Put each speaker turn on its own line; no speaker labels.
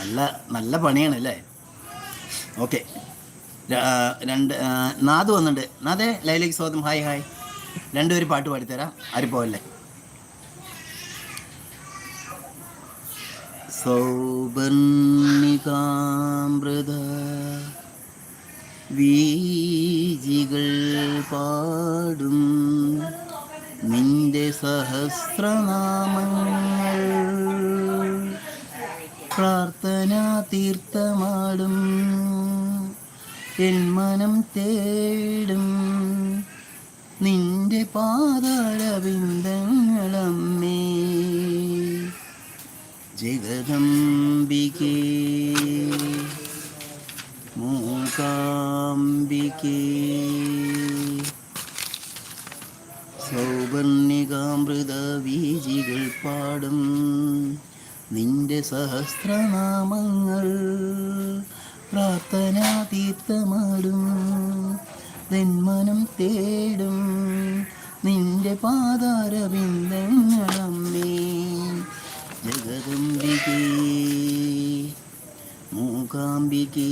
നല്ല നല്ല പണിയാണ് അല്ലേ? ഓക്കെ. രണ്ട് നാദ് വന്നിട്ടുണ്ട്. നാദേ ലൈലേക്ക് സ്വാഗതം. Hi hi. രണ്ടുപേരും പാട്ട് പാടിത്തരാം, ആരും പോവല്ലേ. സൗവർണികാമൃത വീജികൾ പാടും നിന്റെ സഹസ്രനാമങ്ങൾ, പ്രാർത്ഥനാ തീർത്ഥമാടും എൻ മനം തേടും നിന്റെ പാതാരവിന്ദങ്ങളമ്മേ. ജഗദംബികേ മൂകാംബികേ സൗവർണികാമൃത വീജികൾ പാടും നിന്റെ സഹസ്രനാമങ്ങൾ, പ്രാർത്ഥനാ തീർത്ഥമാടും നിന്മനം തേടും നിന്റെ പാതാരവിന്ദങ്ങളമ്മേ. ജഗദംബികേ മൂകാംബികേ